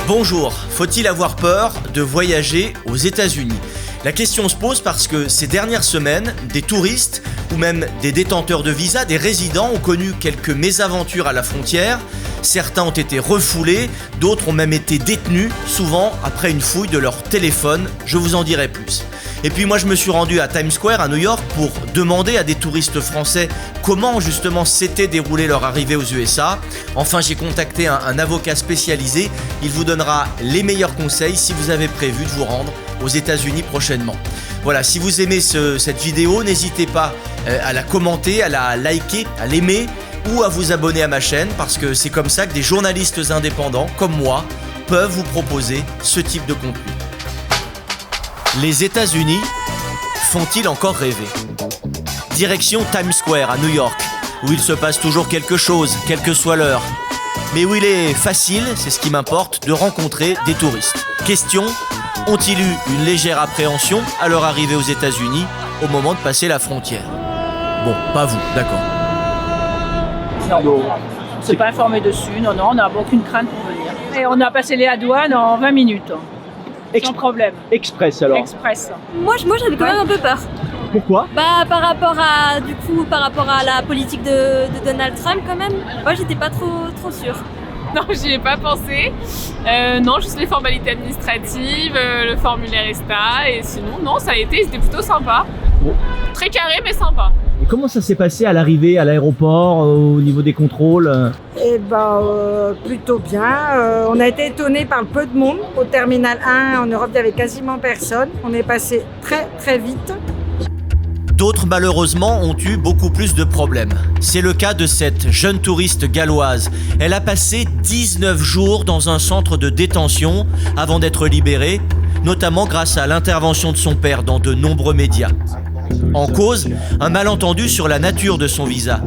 Bonjour, faut-il avoir peur de voyager aux États-Unis ? La question se pose parce que ces dernières semaines, des touristes ou même des détenteurs de visa, des résidents ont connu quelques mésaventures à la frontière. Certains ont été refoulés, d'autres ont même été détenus, souvent après une fouille de leur téléphone. Je vous en dirai plus. Et puis moi je me suis rendu à Times Square à New York pour demander à des touristes français comment justement s'était déroulée leur arrivée aux USA. Enfin j'ai contacté un avocat spécialisé, il vous donnera les meilleurs conseils si vous avez prévu de vous rendre aux États-Unis prochainement. Voilà, si vous aimez cette vidéo, n'hésitez pas à la commenter, à la liker, à l'aimer ou à vous abonner à ma chaîne parce que c'est comme ça que des journalistes indépendants comme moi peuvent vous proposer ce type de contenu. Les États-Unis font-ils encore rêver ? Direction Times Square à New York, où il se passe toujours quelque chose, quelle que soit l'heure. Mais où il est facile, c'est ce qui m'importe, de rencontrer des touristes. Question, ont-ils eu une légère appréhension à leur arrivée aux États-Unis au moment de passer la frontière ? Bon, pas vous, d'accord. Non, on ne s'est pas informé dessus, non, on n'a aucune crainte pour venir. Et on a passé les douanes en 20 minutes. Sans problème. Express alors. Express. Moi j'avais quand même un peu peur. Pourquoi ? Par rapport à la politique de Donald Trump quand même. Moi j'étais pas trop sûre. Non, j'y ai pas pensé. Non, juste les formalités administratives, le formulaire ESTA, et sinon, non, ça a été, c'était plutôt sympa. Bon. Très carré, mais sympa. Et comment ça s'est passé à l'arrivée à l'aéroport, au niveau des contrôles ? Eh ben, plutôt bien. On a été étonnés par le peu de monde. Au terminal 1, en Europe, il n'y avait quasiment personne. On est passé très très vite. D'autres, malheureusement, ont eu beaucoup plus de problèmes. C'est le cas de cette jeune touriste galloise. Elle a passé 19 jours dans un centre de détention avant d'être libérée, notamment grâce à l'intervention de son père dans de nombreux médias. En cause, un malentendu sur la nature de son visa.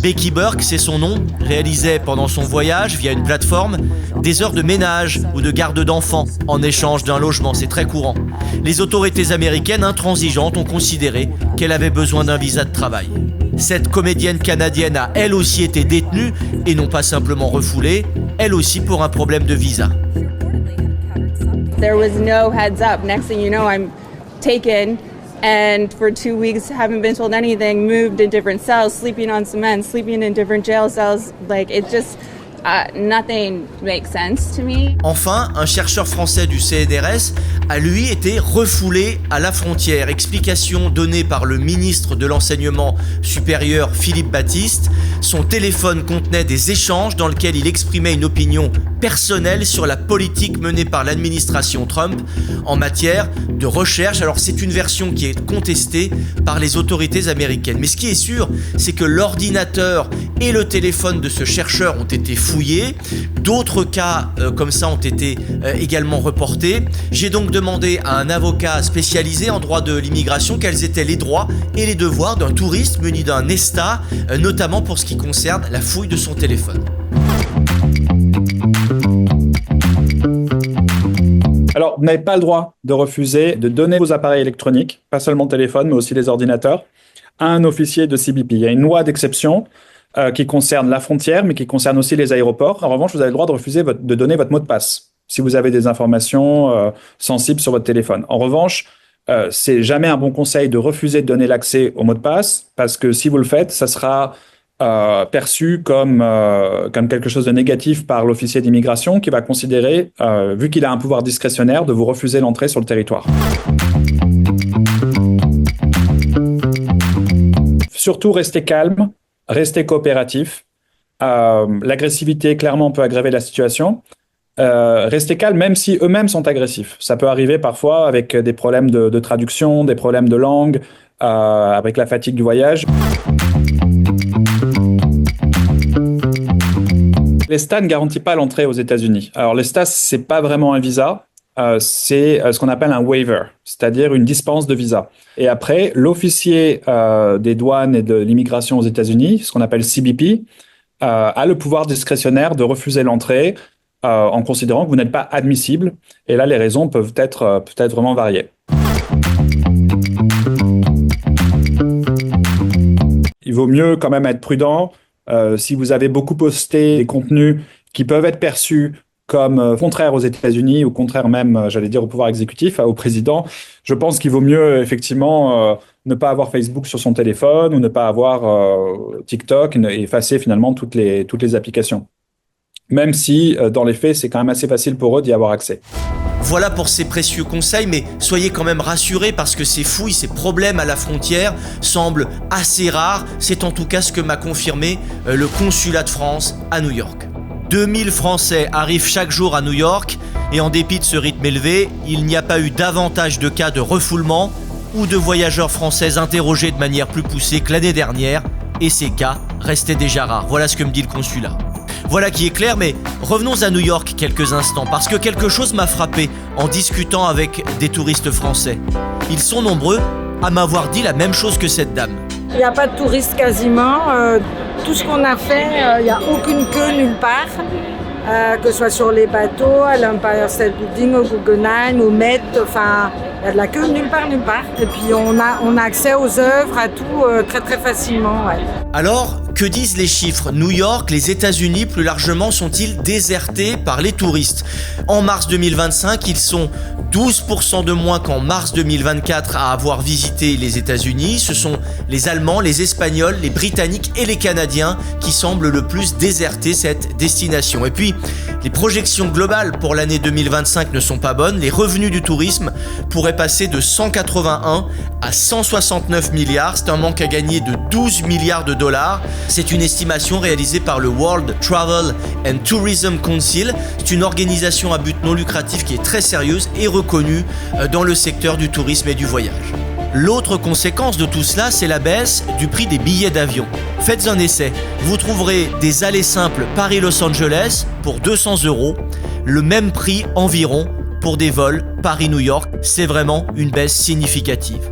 Becky Burke, c'est son nom, réalisait pendant son voyage via une plateforme des heures de ménage ou de garde d'enfants en échange d'un logement, c'est très courant. Les autorités américaines intransigeantes ont considéré qu'elle avait besoin d'un visa de travail. Cette comédienne canadienne a elle aussi été détenue et non pas simplement refoulée, elle aussi pour un problème de visa. There was no heads up. Next thing you know, I'm taken. And for 2 weeks, haven't been told anything, moved in different cells, sleeping on cement, sleeping in different jail cells. Like, it just, nothing makes sense to me. Enfin, un chercheur français du CNRS a lui été refoulé à la frontière. Explication donnée par le ministre de l'Enseignement supérieur Philippe Baptiste. Son téléphone contenait des échanges dans lesquels il exprimait une opinion personnelle sur la politique menée par l'administration Trump en matière de recherche. Alors c'est une version qui est contestée par les autorités américaines. Mais ce qui est sûr, c'est que l'ordinateur et le téléphone de ce chercheur ont été fouillés. D'autres cas comme ça ont été également reportés. J'ai donc demandé à un avocat spécialisé en droit de l'immigration quels étaient les droits et les devoirs d'un touriste muni d'un ESTA, notamment pour ce qui concerne la fouille de son téléphone. Alors, vous n'avez pas le droit de refuser de donner vos appareils électroniques, pas seulement le téléphone, mais aussi les ordinateurs, à un officier de CBP. Il y a une loi d'exception qui concerne la frontière, mais qui concerne aussi les aéroports. En revanche, vous avez le droit de refuser de donner votre mot de passe si vous avez des informations sensibles sur votre téléphone. En revanche, c'est jamais un bon conseil de refuser de donner l'accès au mot de passe, parce que si vous le faites, ça sera perçu comme quelque chose de négatif par l'officier d'immigration qui va considérer, vu qu'il a un pouvoir discrétionnaire, de vous refuser l'entrée sur le territoire. Surtout, restez calme, restez coopératif. L'agressivité, clairement, peut aggraver la situation. Restez calme, même si eux-mêmes sont agressifs. Ça peut arriver parfois avec des problèmes de traduction, des problèmes de langue, avec la fatigue du voyage. L'ESTA ne garantit pas l'entrée aux États-Unis. Alors l'ESTA, c'est pas vraiment un visa, c'est ce qu'on appelle un waiver, c'est-à-dire une dispense de visa. Et après, l'officier des douanes et de l'immigration aux États-Unis, ce qu'on appelle CBP, a le pouvoir discrétionnaire de refuser l'entrée en considérant que vous n'êtes pas admissible. Et là, les raisons peuvent être vraiment variées. Il vaut mieux quand même être prudent. Si vous avez beaucoup posté des contenus qui peuvent être perçus comme contraire aux États-Unis ou contraire même, j'allais dire, au pouvoir exécutif, au président, je pense qu'il vaut mieux effectivement ne pas avoir Facebook sur son téléphone ou ne pas avoir TikTok et effacer finalement toutes les applications. Même si, dans les faits, c'est quand même assez facile pour eux d'y avoir accès. Voilà pour ces précieux conseils, mais soyez quand même rassurés parce que ces fouilles, ces problèmes à la frontière semblent assez rares. C'est en tout cas ce que m'a confirmé le consulat de France à New York. 2000 Français arrivent chaque jour à New York et en dépit de ce rythme élevé, il n'y a pas eu davantage de cas de refoulement ou de voyageurs français interrogés de manière plus poussée que l'année dernière et ces cas restaient déjà rares. Voilà ce que me dit le consulat. Voilà qui est clair, mais revenons à New York quelques instants, parce que quelque chose m'a frappé en discutant avec des touristes français. Ils sont nombreux à m'avoir dit la même chose que cette dame. Il n'y a pas de touristes quasiment. Tout ce qu'on a fait, il n'y a aucune queue nulle part. Que ce soit sur les bateaux, à l'Empire State Building, au Guggenheim, au Met, enfin, il y a de la queue nulle part. Et puis on a accès aux œuvres, à tout très très facilement. Ouais. Alors, que disent les chiffres ? New York, les États-Unis plus largement sont-ils désertés par les touristes ? En mars 2025, ils sont 12% de moins qu'en mars 2024 à avoir visité les États-Unis. Ce sont les Allemands, les Espagnols, les Britanniques et les Canadiens qui semblent le plus déserter cette destination. Et puis, les projections globales pour l'année 2025 ne sont pas bonnes. Les revenus du tourisme pourraient passer de 181 à 169 milliards. C'est un manque à gagner de 12 milliards de dollars. C'est une estimation réalisée par le World Travel and Tourism Council. C'est une organisation à but non lucratif qui est très sérieuse et reconnue dans le secteur du tourisme et du voyage. L'autre conséquence de tout cela, c'est la baisse du prix des billets d'avion. Faites un essai. Vous trouverez des allées simples Paris-Los Angeles pour 200 €, le même prix environ pour des vols Paris-New York. C'est vraiment une baisse significative.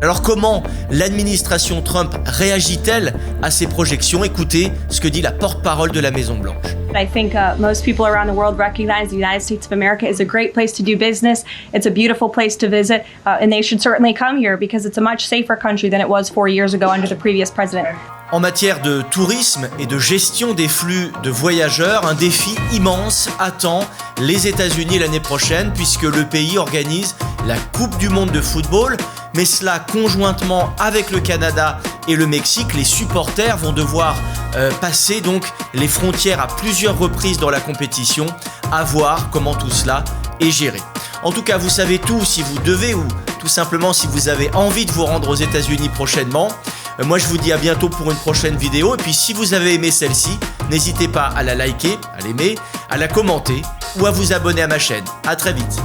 Alors comment l'administration Trump réagit-elle à ces projections ? Écoutez ce que dit la porte-parole de la Maison-Blanche. I think most people around the world recognize the United States of America is a great place to do business. It's a beautiful place to visit, and they should certainly come here because it's a much safer country than it was 4 years ago under the previous president. En matière de tourisme et de gestion des flux de voyageurs, un défi immense attend les États-Unis l'année prochaine puisque le pays organise la Coupe du monde de football, mais cela conjointement avec le Canada et le Mexique. Les supporters vont devoir passer donc les frontières à plusieurs reprises dans la compétition, à voir comment tout cela est géré. En tout cas, vous savez tout si vous devez ou tout simplement si vous avez envie de vous rendre aux États-Unis prochainement. Moi, je vous dis à bientôt pour une prochaine vidéo. Et puis, si vous avez aimé celle-ci, n'hésitez pas à la liker, à l'aimer, à la commenter ou à vous abonner à ma chaîne. À très vite.